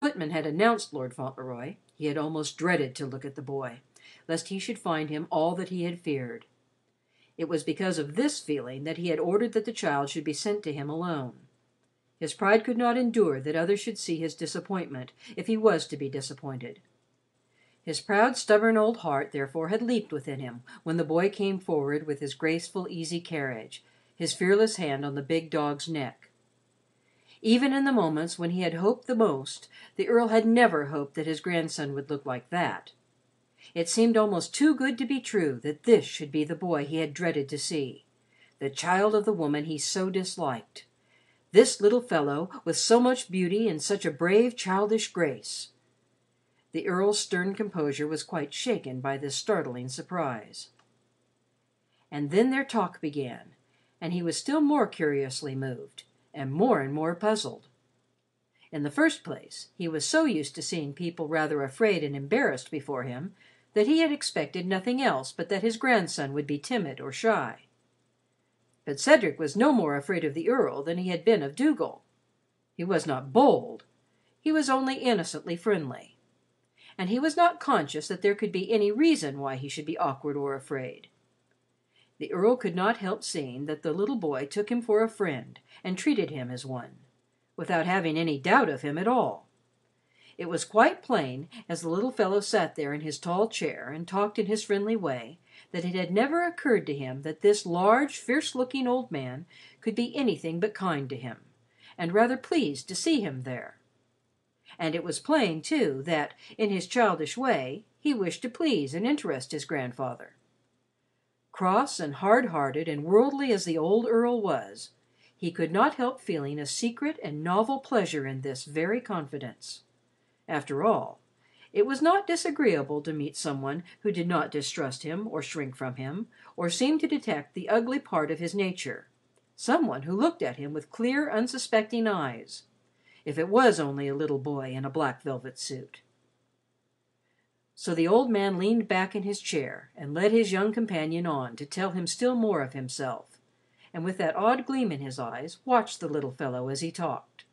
footman had announced Lord Fauntleroy, he had almost dreaded to look at the boy, lest he should find him all that he had feared. It was because of this feeling that he had ordered that the child should be sent to him alone. His pride could not endure that others should see his disappointment, if he was to be disappointed. His proud, stubborn old heart, therefore, had leaped within him when the boy came forward with his graceful, easy carriage, his fearless hand on the big dog's neck. Even in the moments when he had hoped the most, the Earl had never hoped that his grandson would look like that. It seemed almost too good to be true that this should be the boy he had dreaded to see, the child of the woman he so disliked. This little fellow with so much beauty and such a brave, childish grace. The Earl's stern composure was quite shaken by this startling surprise. And then their talk began, and he was still more curiously moved, and more puzzled. In the first place, he was so used to seeing people rather afraid and embarrassed before him that he had expected nothing else but that his grandson would be timid or shy. But Cedric was no more afraid of the Earl than he had been of Dougal. He was not bold. He was only innocently friendly. And he was not conscious that there could be any reason why he should be awkward or afraid. The Earl could not help seeing that the little boy took him for a friend and treated him as one, without having any doubt of him at all. It was quite plain, as the little fellow sat there in his tall chair and talked in his friendly way, that it had never occurred to him that this large, fierce-looking old man could be anything but kind to him, and rather pleased to see him there. And it was plain, too, that, in his childish way, he wished to please and interest his grandfather. Cross and hard-hearted and worldly as the old Earl was, he could not help feeling a secret and novel pleasure in this very confidence. After all, it was not disagreeable to meet some one who did not distrust him or shrink from him, or seem to detect the ugly part of his nature, some one who looked at him with clear, unsuspecting eyes, if it was only a little boy in a black velvet suit. So the old man leaned back in his chair and led his young companion on to tell him still more of himself, and with that odd gleam in his eyes, watched the little fellow as he talked.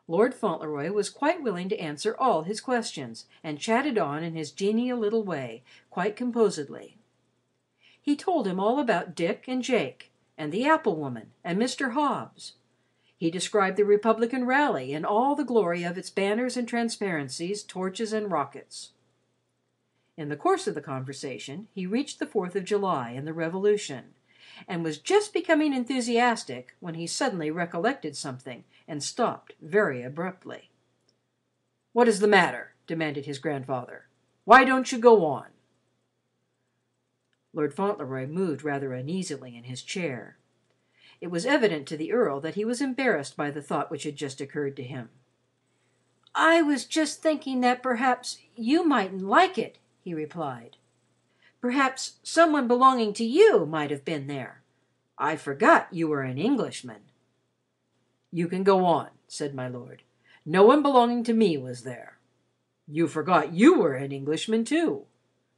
Lord Fauntleroy was quite willing to answer all his questions, and chatted on in his genial little way, quite composedly. He told him all about Dick and Jake, and the apple woman, and Mr. Hobbs. He described the Republican rally in all the glory of its banners and transparencies, torches and rockets. In the course of the conversation, he reached the 4th of July and the Revolution, and was just becoming enthusiastic when he suddenly recollected something and stopped very abruptly. "What is the matter?" demanded his grandfather. "Why don't you go on?" Lord Fauntleroy moved rather uneasily in his chair. It was evident to the Earl that he was embarrassed by the thought which had just occurred to him. "I was just thinking that perhaps you mightn't like it," he replied. "Perhaps some one belonging to you might have been there. I forgot you were an Englishman." "You can go on," said my lord. "No one belonging to me was there." "You forgot you were an Englishman, too."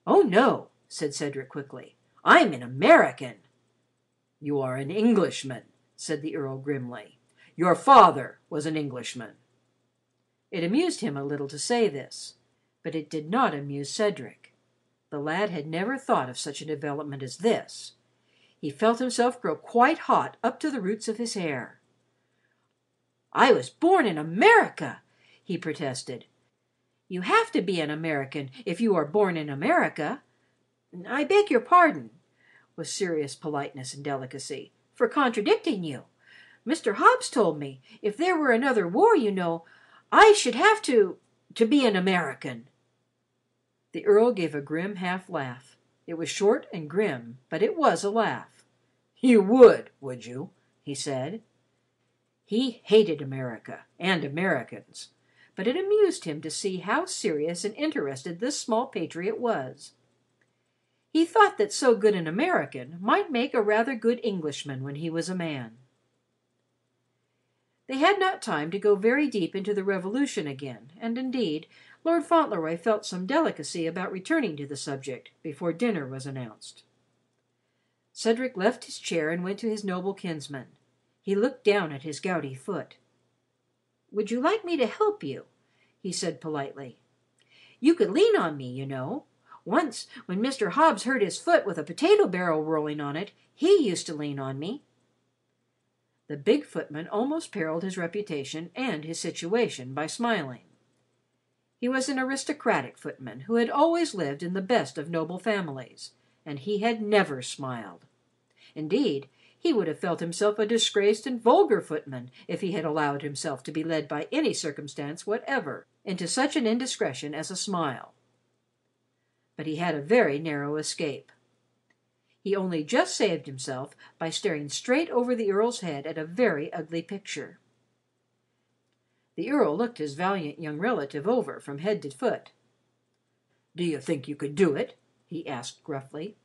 "Oh, no," said Cedric quickly. "I'm an American." "You are an Englishman," said the Earl grimly. "Your father was an Englishman." It amused him a little to say this, but it did not amuse Cedric. The lad had never thought of such a development as this. He felt himself grow quite hot up to the roots of his hair. "I was born in America," he protested. "You have to be an American if you are born in America. I beg your pardon," with serious politeness and delicacy, "for contradicting you. Mr. Hobbs told me if there were another war, you know, I should have to be an American." The Earl gave a grim half laugh. It was short and grim, but it was a laugh. "You would you?" he said. He hated America and Americans, but it amused him to see how serious and interested this small patriot was. He thought that so good an American might make a rather good Englishman when he was a man. They had not time to go very deep into the Revolution again, and indeed, Lord Fauntleroy felt some delicacy about returning to the subject before dinner was announced. Cedric left his chair and went to his noble kinsman. He looked down at his gouty foot. "Would you like me to help you?" he said politely. "You could lean on me, you know. Once, when Mr. Hobbs hurt his foot with a potato barrel rolling on it, he used to lean on me." The big footman almost periled his reputation and his situation by smiling. He was an aristocratic footman who had always lived in the best of noble families, and he had never smiled. Indeed, he would have felt himself a disgraced and vulgar footman if he had allowed himself to be led by any circumstance whatever into such an indiscretion as a smile. But he had a very narrow escape. He only just saved himself by staring straight over the Earl's head at a very ugly picture. The Earl looked his valiant young relative over from head to foot. "Do you think you could do it?" he asked gruffly.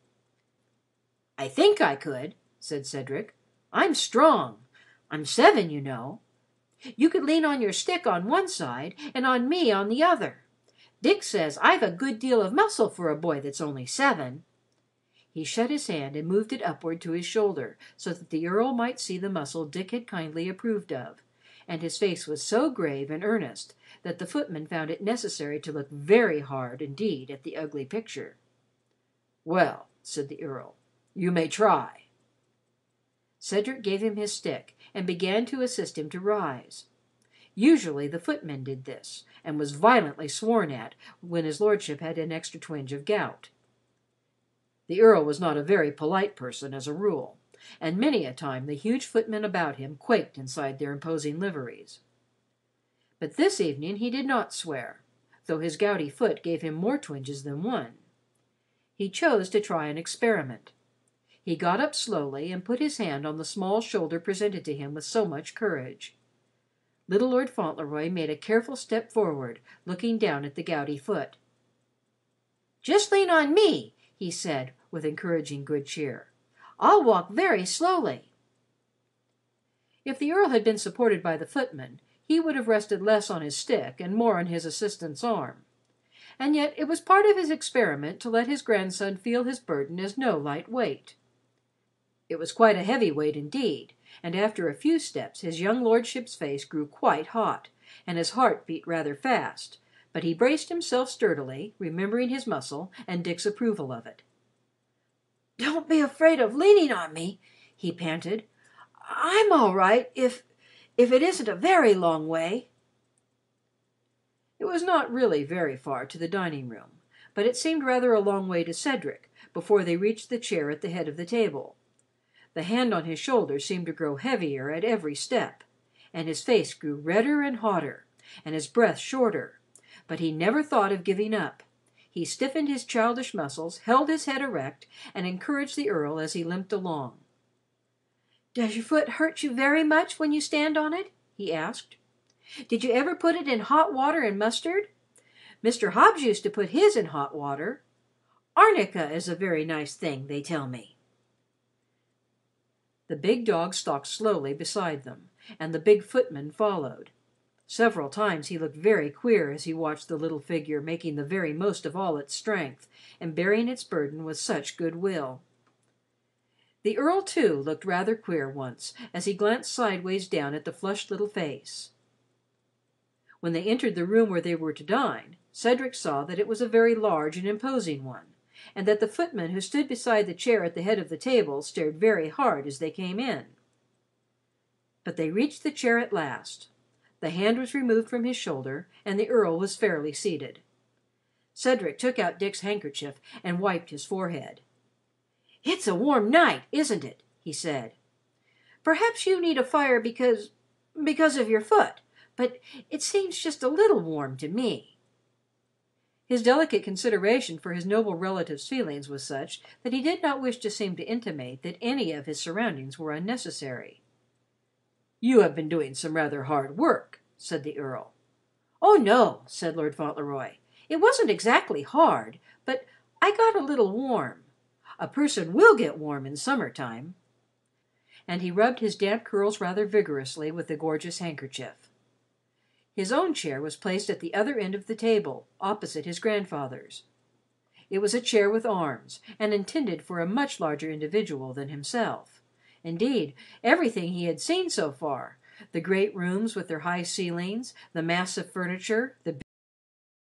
"I think I could," said Cedric. "I'm strong. I'm 7, you know. You could lean on your stick on one side and on me on the other. Dick says I've a good deal of muscle for a boy that's only 7." He shut his hand and moved it upward to his shoulder so that the Earl might see the muscle Dick had kindly approved of, and his face was so grave and earnest that the footman found it necessary to look very hard indeed at the ugly picture. "Well," said the Earl, "you may try." Cedric gave him his stick and began to assist him to rise. Usually the footman did this, and was violently sworn at when his lordship had an extra twinge of gout. The Earl was not a very polite person as a rule, and many a time the huge footmen about him quaked inside their imposing liveries. But this evening he did not swear, though his gouty foot gave him more twinges than one. He chose to try an experiment. He got up slowly and put his hand on the small shoulder presented to him with so much courage. Little Lord Fauntleroy made a careful step forward, looking down at the gouty foot. "Just lean on me," he said with encouraging good cheer. "I'll walk very slowly." If the Earl had been supported by the footman, he would have rested less on his stick and more on his assistant's arm. And yet it was part of his experiment to let his grandson feel his burden as no light weight. It was quite a heavy weight indeed, and after a few steps his young lordship's face grew quite hot, and his heart beat rather fast, but he braced himself sturdily, remembering his muscle and Dick's approval of it. "Don't be afraid of leaning on me," he panted. "I'm all right if it isn't a very long way." It was not really very far to the dining room, but it seemed rather a long way to Cedric before they reached the chair at the head of the table. The hand on his shoulder seemed to grow heavier at every step, and his face grew redder and hotter, and his breath shorter, but he never thought of giving up. He stiffened his childish muscles, held his head erect, and encouraged the Earl as he limped along. "Does your foot hurt you very much when you stand on it?" he asked. "Did you ever put it in hot water and mustard? Mr. Hobbs used to put his in hot water. Arnica is a very nice thing, they tell me." The big dog stalked slowly beside them, and the big footman followed. Several times he looked very queer as he watched the little figure making the very most of all its strength, and bearing its burden with such good will. The Earl, too, looked rather queer once as he glanced sideways down at the flushed little face. When they entered the room where they were to dine, Cedric saw that it was a very large and imposing one, and that the footman who stood beside the chair at the head of the table stared very hard as they came in. But they reached the chair at last. The hand was removed from his shoulder, and the Earl was fairly seated. Cedric took out Dick's handkerchief and wiped his forehead. "It's a warm night, isn't it?" he said. "Perhaps you need a fire because of your foot, but it seems just a little warm to me." His delicate consideration for his noble relative's feelings was such that he did not wish to seem to intimate that any of his surroundings were unnecessary. "You have been doing some rather hard work," said the Earl. "Oh, no," said Lord Fauntleroy. "It wasn't exactly hard, but I got a little warm. A person will get warm in summer time." And he rubbed his damp curls rather vigorously with the gorgeous handkerchief. His own chair was placed at the other end of the table, opposite his grandfather's. It was a chair with arms, and intended for a much larger individual than himself. Indeed, everything he had seen so far, the great rooms with their high ceilings, the massive furniture, the